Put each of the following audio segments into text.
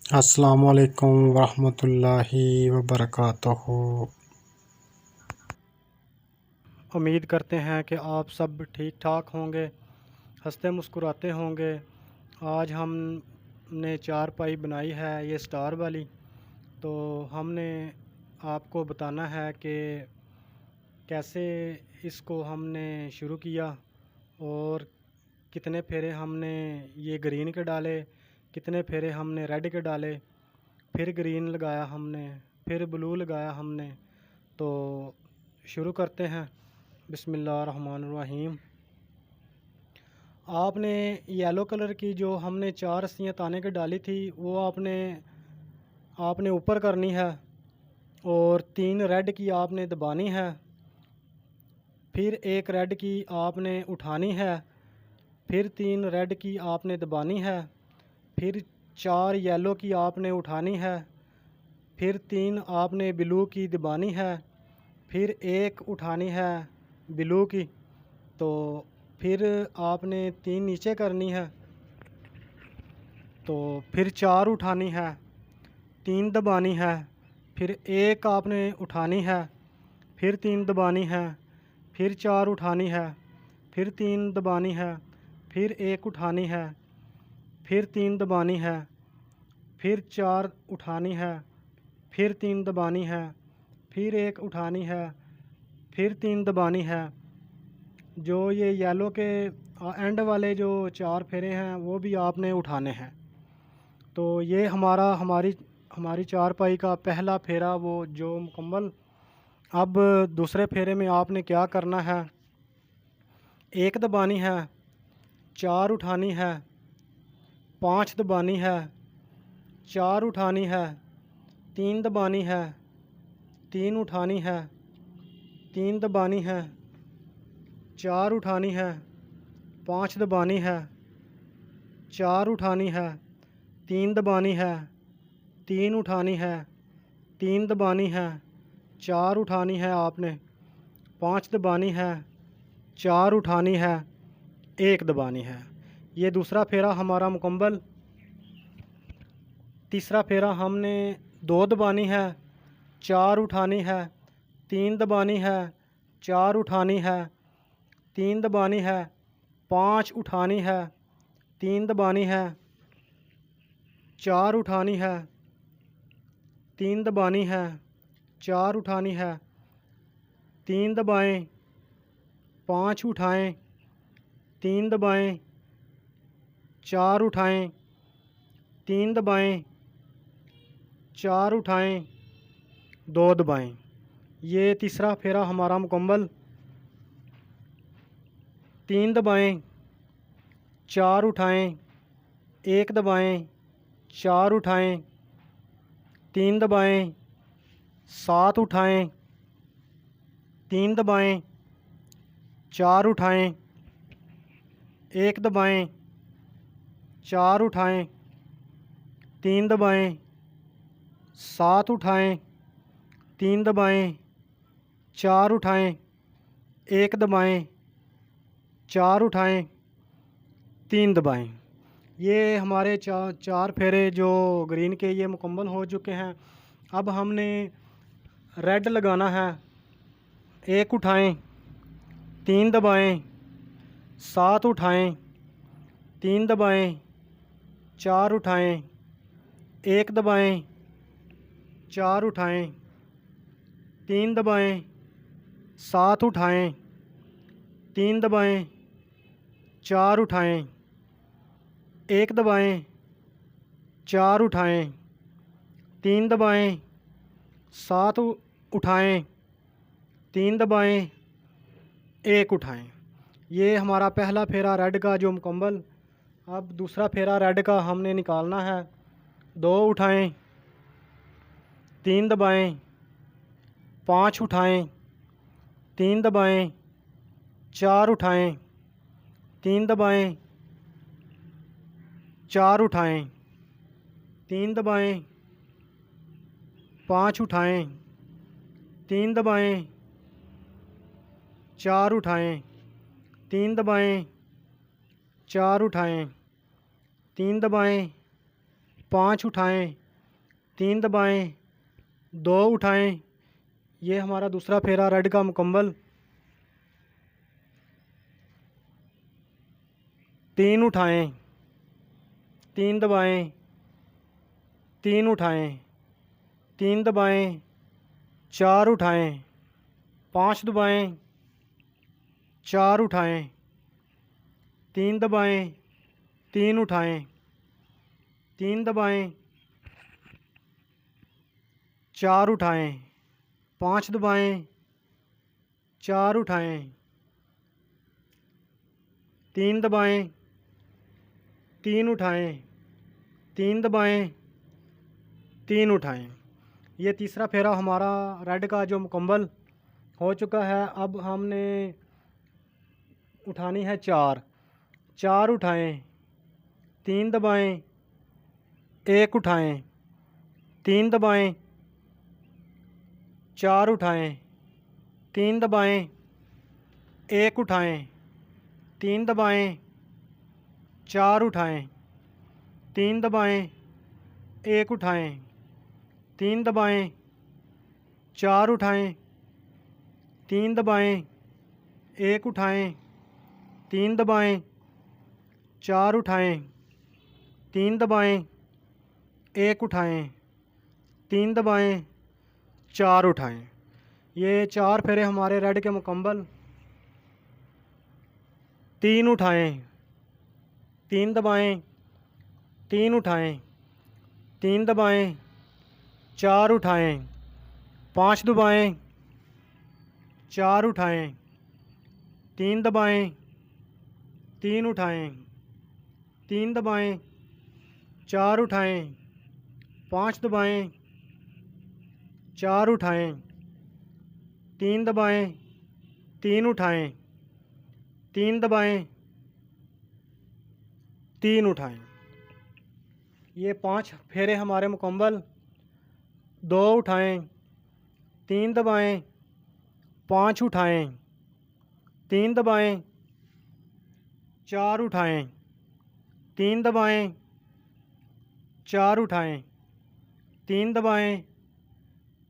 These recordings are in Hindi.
अस्सलामुअलैकुम वरहमतुल्लाहि वबरकातुहू। उम्मीद करते हैं कि आप सब ठीक ठाक होंगे, हंसते मुस्कुराते होंगे। आज हमने चारपाई बनाई है ये स्टार वाली, तो हमने आपको बताना है कि कैसे इसको हमने शुरू किया और कितने फेरे हमने ये ग्रीन के डाले, कितने फेरे हमने रेड के डाले, फिर ग्रीन लगाया हमने, फिर ब्लू लगाया हमने। तो शुरू करते हैं। बिस्मिल्लाहिर्रहमानिर्रहीम। आपने येलो कलर की जो हमने 4 रस्सियाँ ताने की डाली थी वो आपने ऊपर करनी है और 3 रेड की आपने दबानी है। फिर एक रेड की आपने उठानी है, फिर 3 रेड की आपने दबानी है, फिर 4 येलो की आपने उठानी है, फिर 3 आपने ब्लू की दबानी है, फिर एक उठानी है ब्लू की। तो फिर आपने 3 नीचे करनी है, तो फिर 4 उठानी है, 3 दबानी है, फिर एक आपने उठानी है, फिर 3 दबानी है, फिर 4 उठानी है, फिर 3 दबानी है, फिर एक उठानी है, फिर 3 दबानी है, फिर 4 उठानी है, फिर 3 दबानी है, फिर एक उठानी है, फिर 3 दबानी है। जो ये येलो के एंड वाले जो 4 फेरे हैं वो भी आपने उठाने हैं। तो ये हमारी हमारी चारपाई का पहला फेरा वो जो मुकम्मल। अब दूसरे फेरे में आपने क्या करना है, एक दबानी है, 4 उठानी है, 5 दबानी है, 4 उठानी है, 3 दबानी है, 3 उठानी है, 3 दबानी है, 4 उठानी है, 5 दबानी है, 4 उठानी है, 3 दबानी है, 3 उठानी है, 3 दबानी है, 4 उठानी है आपने, 5 दबानी है, 4 उठानी है, एक दबानी है। ये दूसरा फेरा हमारा मुकम्मल। तीसरा फेरा हमने 2 दबानी है, 4 उठानी है, 3 दबानी है, 4 उठानी है, 3 दबानी है, 5 उठानी है, 3 दबानी है, 4 उठानी है, 3 दबानी है, 4 उठानी है, 3 दबाएं, 5 उठाएं, 3 दबाएं, 4 उठाएं, 3 दबाएं, 4 उठाएं, 2 दबाएं। ये तीसरा फेरा हमारा मुकम्मल। 3 दबाएं, 4 उठाएं, 1 दबाएं, 4 उठाएं, 3 दबाएं, 7 उठाएं, 3 दबाएं, 4 उठाएं, 1 दबाएं, 4 उठाएं, 3 दबाएं, 7 उठाएं, 3 दबाएं, 4 उठाएं, 1 दबाएं, 4 उठाएं, 3 दबाएं। ये हमारे चार फेरे जो ग्रीन के ये मुकम्मल हो चुके हैं। अब हमने रेड लगाना है। 1 उठाएं, 3 दबाएं, 7 उठाएं, 3 दबाएं, 4 उठाएं, 1 दबाएं, 4 उठाएं, 3 दबाएं, 7 उठाएं, 3 दबाएं, 4 उठाएं, 1 दबाएं, 4 उठाएं, 3 दबाएं, 7 उठाएं, 3 दबाएं, 1 उठाएं। ये हमारा पहला फेरा रेड का जो मुकम्मल। अब दूसरा फेरा रेड का हमने निकालना है। 2 उठाएं, 3 दबाएं, 5 उठाएं, 3 दबाएं, 4 उठाएं, 3 दबाएं, 4 उठाएं, 3 दबाएं, 5 उठाएं, 3 दबाएं, 4 उठाएं, 3 दबाएं, 4 उठाएं, 3 दबाएं, 5 उठाएं, 3 दबाएं, 2 उठाएं। ये हमारा दूसरा फेरा रेड का मुकम्मल। 3 उठाएं, 3 दबाएं, 3 उठाएं, 3 दबाएं, 4 उठाएं, 5 दबाएं, 4 उठाएं, 3 दबाएं, 3 उठाएं, 3 दबाएं, 4 उठाएं, 5 दबाएं, 4 उठाएं, 3 दबाएं, 3 उठाएं, 3 दबाएं, 3 उठाएं। ये तीसरा फेरा हमारा रेड का जो मुकम्मल हो चुका है। अब हमने उठानी है 4, 4 उठाएं, 3 दबाएं, 1 उठाएं, 3 दबाएं, 4 उठाएं, 3 दबाएं, 1 उठाएं, 3 दबाएं, 4 उठाएं, 3 दबाएं, 1 उठाएं, 3 दबाएं, 4 उठाएं, 3 दबाएं, 1 उठाएं, 3 दबाएं, 4 उठाएं, 3 दबाएं, 1 उठाएं, 3 दबाएं, 4 उठाएं। ये 4 फेरे हमारे रेड के मुकम्मल। 3 उठाएं, 3 दबाएं, 3 उठाएं, 3 दबाएं, 4 उठाएं, 5 दबाएं, 4 उठाएं, 3 दबाएं, 3 उठाएं, 3 दबाएं, 4 उठाएं, 5 दबाएं, 4 उठाएं, 3 दबाएं, 3 उठाएं, 3 दबाएं, 3 उठाएं। ये 5 फेरे हमारे मुकम्मल। 2 उठाएं, 3 दबाएं, 5 उठाएं, 3 दबाएं, 4 उठाएं, 3 दबाएं, 4 उठाएं, 3 दबाएं,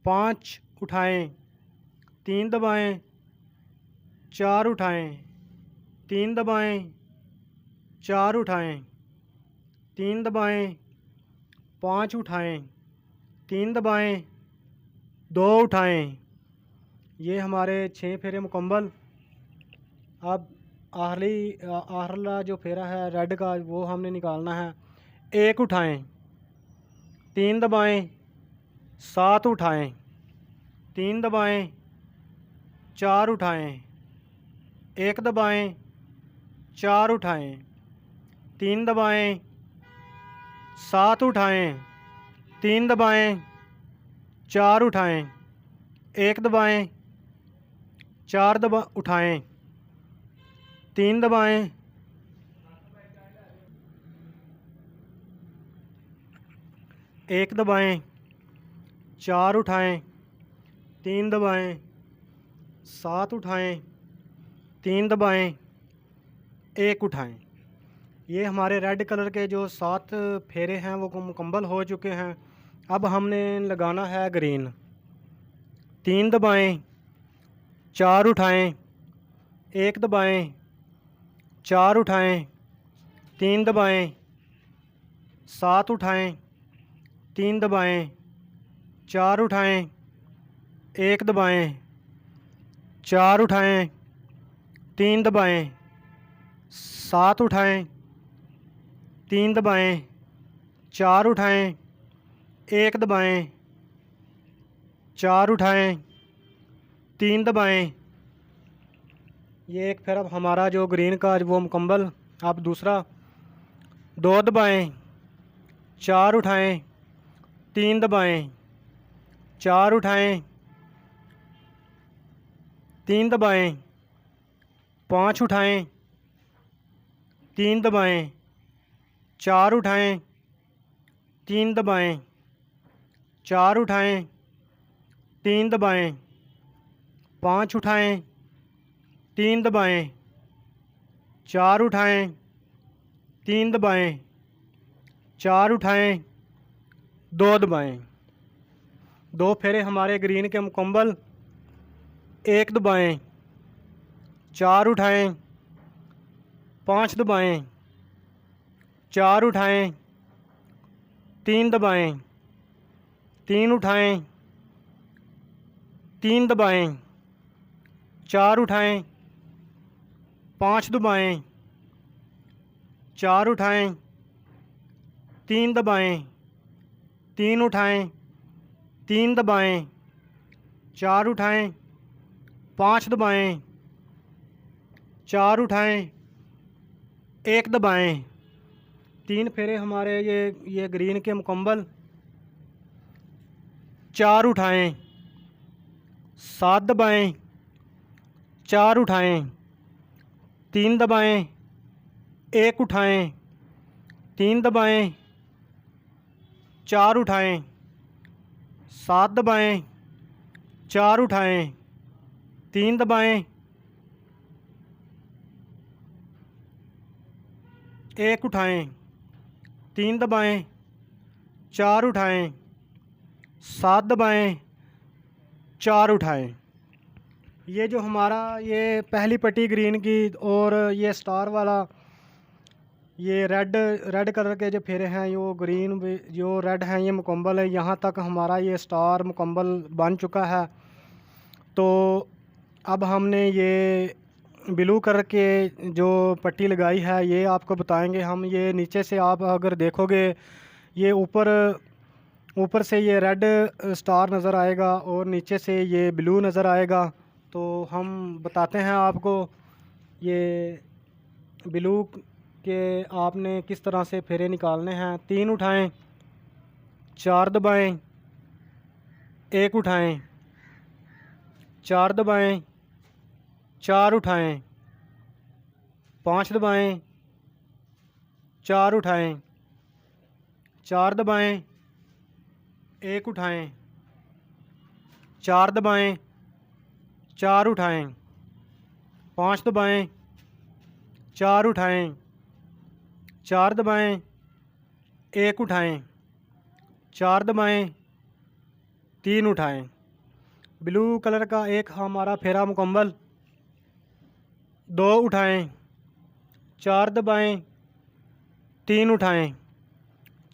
5 उठाएं, 3 दबाएं, 4 उठाएं, 3 दबाएं, 4 उठाएं, 3 दबाएं, 5 उठाएं, 3 दबाएं, 2 उठाएं। ये हमारे 6 फेरे मुकम्मल। अब आखिरी जो फेरा है रेड का वो हमने निकालना है। 1 उठाएं, 3 दबाएं, 7 उठाएं, 3 दबाएं, 4 उठाएं, 1 दबाएं, 4 उठाएं, 3 दबाएं, 7 उठाएं, 3 दबाएं, 4 उठाएं, 1 दबाएं, 4 उठाएं, 3 दबाएं, 1 दबाएं, 4 उठाएं, 3 दबाएं, 7 उठाएं, 3 दबाएं, 1 उठाएं। ये हमारे रेड कलर के जो 7 फेरे हैं वो मुकम्मल हो चुके हैं। अब हमने लगाना है ग्रीन। 3 दबाएं, 4 उठाएं, 1 दबाएं, 4 उठाएं, 3 दबाएं, 7 उठाएं, 3 दबाएं, 4 उठाएं, 1 दबाएं, 4 उठाएं, 3 दबाएं, 7 उठाएं, 3 दबाएं, 4 उठाएं, 1 दबाएं, 4 उठाएं, 3 दबाएं। ये एक फिर अब हमारा जो ग्रीन का वो मुकम्मल। अब दूसरा। 2 दबाएं, 4 उठाएं, 3 दबाएं, 4 उठाएं, 3 दबाएं, 5 उठाएं, 3 दबाएं, 4 उठाएं, 3 दबाएं, 4 उठाएं, 3 दबाएं, 5 उठाएं, 3 दबाएं, 4 उठाएं, 3 दबाएं, 4 उठाएं, 2 दबाएं। 2 फेरे हमारे ग्रीन के मुकम्मल। 1 दबाएं, 4 उठाएं, 5 दबाएं, 4 उठाएं, 3 दबाएं, 3 उठाएं, 3 दबाएं, 4 उठाएं, 5 दबाएं, 4 उठाएं, 3 दबाएं, 3 उठाएं, 3 दबाएं, 4 उठाएं, 5 दबाएं, 4 उठाएं, 1 दबाएं। 3 फेरे हमारे ये ग्रीन के मुकम्मल। 4 उठाएं, 7 दबाएं, 4 उठाएं, 3 दबाएं, 1 उठाएं, 3 दबाएं, 4 उठाएं, 7 दबाएं, 4 उठाएं, 3 दबाएं, 1 उठाएं, 3 दबाएं, 4 उठाएं, 7 दबाएं, 4 उठाएं। ये जो हमारा ये पहली पट्टी ग्रीन की और ये स्टार वाला ये रेड कलर के जो फेरे हैं, यो ग्रीन जो रेड हैं ये मुकम्मल है। यहाँ तक हमारा ये स्टार मुकम्मल बन चुका है। तो अब हमने ये ब्लू कलर के जो पट्टी लगाई है ये आपको बताएंगे हम। ये नीचे से आप अगर देखोगे ये ऊपर से ये रेड स्टार नज़र आएगा और नीचे से ये ब्लू नज़र आएगा। तो हम बताते हैं आपको ये ब्लू के आपने किस तरह से फेरे निकालने हैं। 3 उठाएं, 4 दबाएं, 1 उठाएं, 4 दबाएं, 4 उठाएं, 5 दबाएं, 4 उठाएं, 4 दबाएं, 1 उठाएं, 4 दबाएं, 4 उठाएं, 5 दबाएं, 4 उठाएं, 4 दबाएं, 1 उठाएं, 4 दबाएं, 3 उठाएं। ब्लू कलर का एक हमारा फेरा मुकम्मल। 2 उठाएं, 4 दबाएं, 3 उठाएं,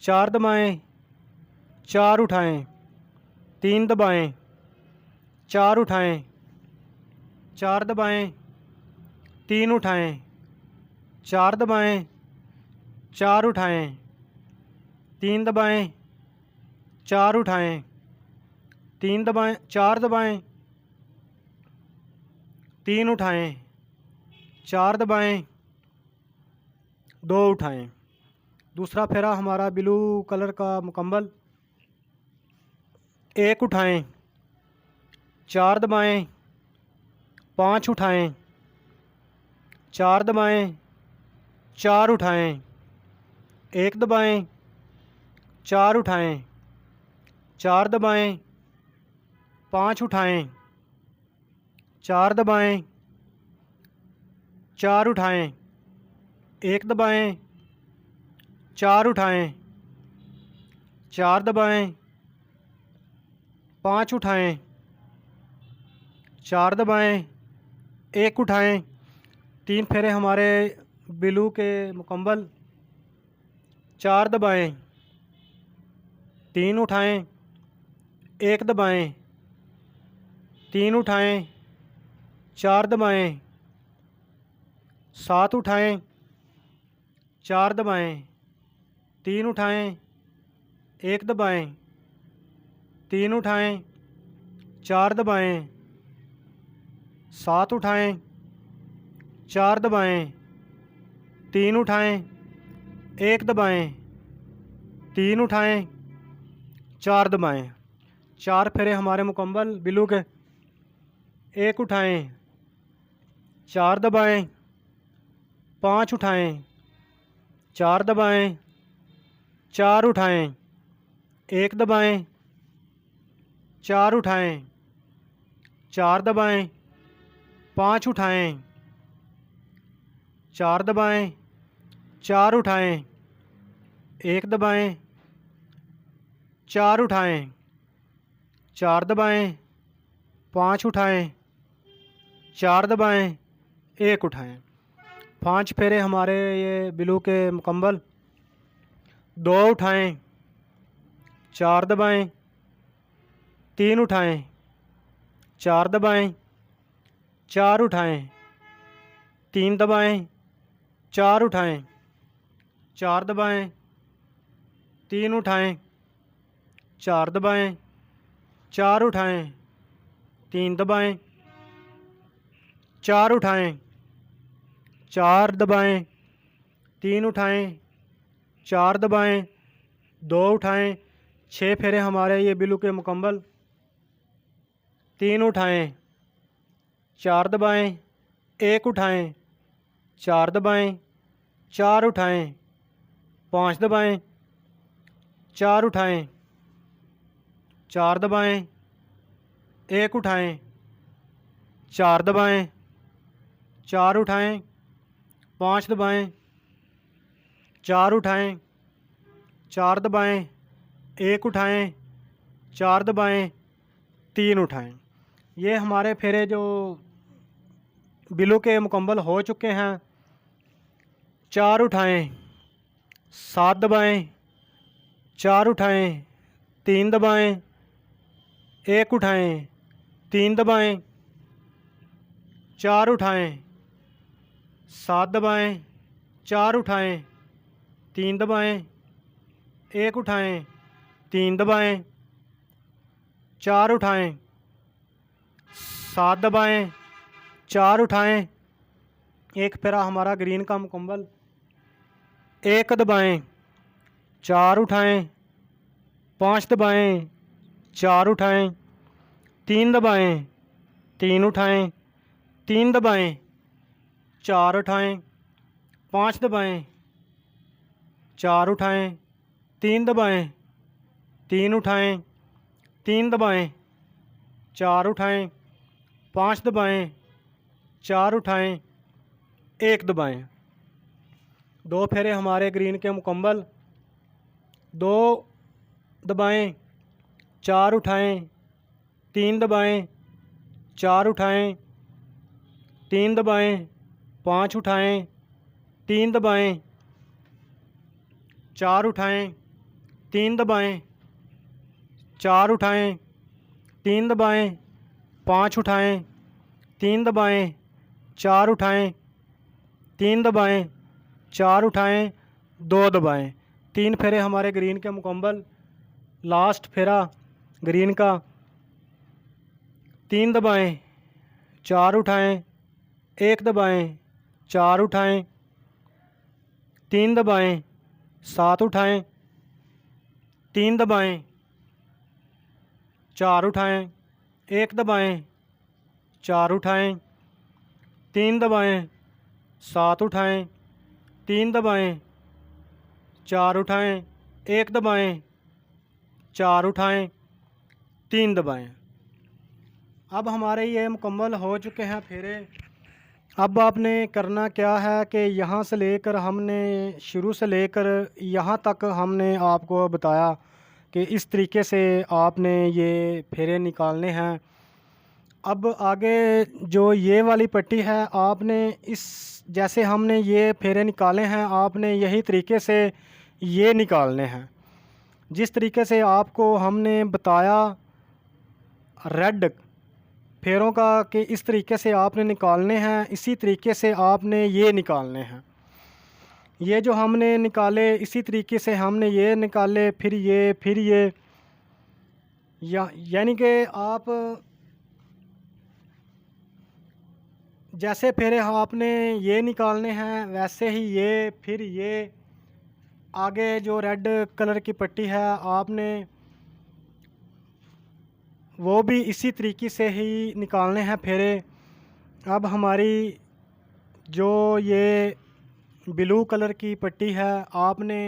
4 दबाएं, 4 उठाएं, 3 दबाएं, 4 उठाएं, 4 दबाएं, 3 उठाएं, 4 दबाएं, 4 उठाएं, 3 दबाएं, 4 उठाएं, 3 दबाएं, 4 दबाएं, 3 उठाएं, 4 दबाएं, 2 उठाएं। दूसरा फेरा हमारा ब्लू कलर का मुकम्मल। 1 उठाएं, 4 दबाएं, 5 उठाएं, 4 दबाएं, 4 उठाएं, 1 दबाएं, 4 उठाएं, 4 दबाएं, 5 उठाएं, 4 दबाएं, 4 उठाएं, 1 दबाएं, 4 उठाएं, 4 दबाएं, 5 उठाएं, 4 दबाएं, 1 उठाएं। 3 फेरे हमारे ब्लू के मुकम्मल। 4 दबाएं, 3 उठाएं, 1 दबाएं, 3 उठाएं, 4 दबाएं, 7 उठाएं, 4 दबाएं, 3 उठाएं, 1 दबाएं, 3 उठाएं, 4 दबाएं, 7 उठाएं, 4 दबाएं, 3 उठाएं, 1 दबाएं, 3 उठाएं, 4 दबाएं। 4 फेरे हमारे मुकम्मल ब्लू के। 1 उठाएं, 4 दबाएं, 5 उठाएं, 4 दबाएं, 4 उठाएं, 1 दबाएं, 4 उठाएं, 4 दबाएं, 5 उठाएं, 4 दबाएं, 4 उठाएं, 1 दबाएं, 4 उठाएं, 4 दबाएं, 5 उठाएं, 4 दबाएं, 1 उठाएं। 5 फेरे हमारे ये बिलू के मुकम्मल। 2 उठाएं, 4 दबाएं, 3 उठाएं, 4 दबाएं, 4 उठाएं, 3 दबाएं, 4 उठाएं, 4 दबाएं, 3 उठाएं, 4 दबाएं, 4 उठाएं, 3 दबाएं, 4 उठाएं, 4 दबाएं, 3 उठाएं, 4 दबाएं, 2 उठाएं। 6 फेरे हमारे ये बिलू के मुकम्मल। 3 उठाएं, 4 दबाएं, 1 उठाएं, 4 दबाएं, 4 उठाएं, 5 दबाएं, 4 उठाएं, 4 दबाएं, 1 उठाएं, 4 दबाएं, 4 उठाएं, 5 दबाएं, 4 उठाएं, 4 दबाएं, 1 उठाएं, 4 दबाएं, 3 उठाएं। ये हमारे फेरे जो बिलू के मुकम्मल हो चुके हैं। 4 उठाएं, 7 दबाएं, 4 उठाएं, 3 दबाएं, 1 उठाएं, 3 दबाएं, 4 उठाएं, 7 दबाएं, 4 उठाएं, 3 दबाएं, 1 उठाएं, 3 दबाएं, 4 उठाएं, 7 दबाएं, 4 उठाएं। एक फेरा हमारा ग्रीन का मुकम्मल। 1 दबाएं, 4 उठाएं, 5 दबाएं, 4 उठाएं, 3 दबाएं, 3 उठाएं, 3 दबाएं, 4 उठाएं, 5 दबाएं, 4 उठाएं, 3 दबाएं, 3 उठाएं, 3 दबाएं, 4 उठाएं, 5 दबाएं, 4 उठाएं, 1 दबाएं। 2 फेरे हमारे ग्रीन के मुकम्मल। 2 दबाएं, 4 उठाएं, 3 दबाएं, 4 उठाएं, 3 दबाएं, 5 उठाएं, 3 दबाएं, 4 उठाएं, 3 दबाएं, 4 उठाएं, 3 दबाएं, 5 उठाएं, 3 दबाएं, 4 उठाएं, 3 दबाएं, 4 उठाएं, 2 दबाएं। 3 फेरे हमारे ग्रीन के मुकम्मल। लास्ट फेरा ग्रीन का। 3 दबाएं, 4 उठाएं, 1 दबाएं, 4 उठाएं, 3 दबाएं, 7 उठाएं, 3 दबाएं, 4 उठाएं, 1 दबाएं, 4 उठाएं, 3 दबाएं, 7 उठाएं, 3 दबाएं, 4 उठाएं, 1 दबाएं, 4 उठाएं, 3 दबाएं। अब हमारे ये मुकम्मल हो चुके हैं फेरे। अब आपने करना क्या है कि यहाँ से लेकर हमने शुरू से लेकर यहाँ तक हमने आपको बताया कि इस तरीके से आपने ये फेरे निकालने हैं। अब आगे जो ये वाली पट्टी है आपने इस जैसे हमने ये फेरे निकाले हैं आपने यही तरीके से ये निकालने हैं। जिस तरीके से आपको हमने बताया रेड फेरों का कि इस तरीके से आपने निकालने हैं, इसी तरीके से आपने ये निकालने हैं। ये जो हमने निकाले इसी तरीके से हमने ये निकाले, फिर ये यानी कि आप जैसे फेरे आपने ये निकालने हैं वैसे ही ये, फिर ये आगे जो रेड कलर की पट्टी है आपने वो भी इसी तरीके से ही निकालने हैं फेरे। अब हमारी जो ये ब्लू कलर की पट्टी है आपने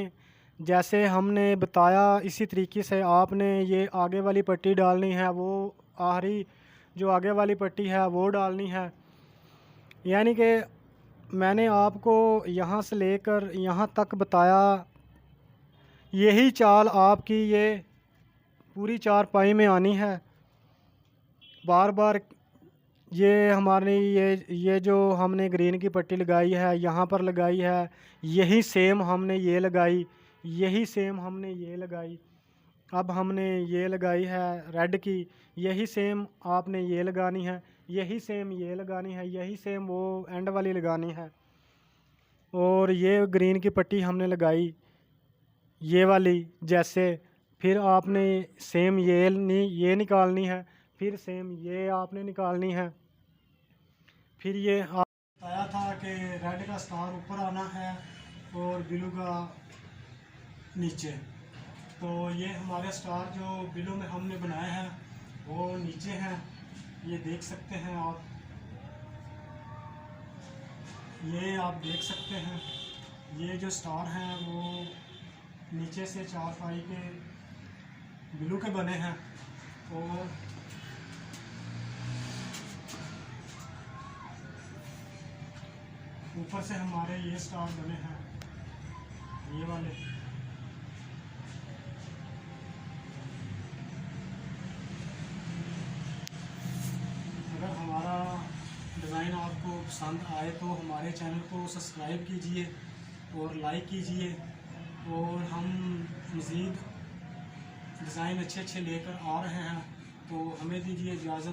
जैसे हमने बताया इसी तरीके से आपने ये आगे वाली पट्टी डालनी है, वो आखिरी जो आगे वाली पट्टी है वो डालनी है। यानी कि मैंने आपको यहाँ से लेकर यहाँ तक बताया, यही चाल आपकी ये पूरी चारपाई में आनी है। बार बार ये हमारे ये जो हमने ग्रीन की पट्टी लगाई है यहाँ पर लगाई है, यही सेम हमने ये लगाई, यही सेम हमने ये लगाई। अब हमने ये लगाई है रेड की, यही सेम आपने ये लगानी है, यही सेम ये लगानी है, यही सेम वो एंड वाली लगानी है। और ये ग्रीन की पट्टी हमने लगाई ये वाली जैसे, फिर आपने सेम ये निकालनी है, फिर सेम ये आपने निकालनी है। फिर ये बताया था कि रेड का स्टार ऊपर आना है और ब्लू का नीचे। तो ये हमारे स्टार जो ब्लू में हमने बनाए हैं वो नीचे हैं, ये देख सकते हैं आप, ये आप देख सकते हैं। ये जो स्टार हैं वो नीचे से चारपाई के ब्लू के बने हैं और ऊपर से हमारे ये स्टार बने हैं ये वाले। अगर हमारा डिज़ाइन आपको पसंद आए तो हमारे चैनल को सब्सक्राइब कीजिए और लाइक कीजिए, और हम मज़ीद डिज़ाइन अच्छे अच्छे लेकर आ रहे हैं, तो हमें दीजिए इजाज़त।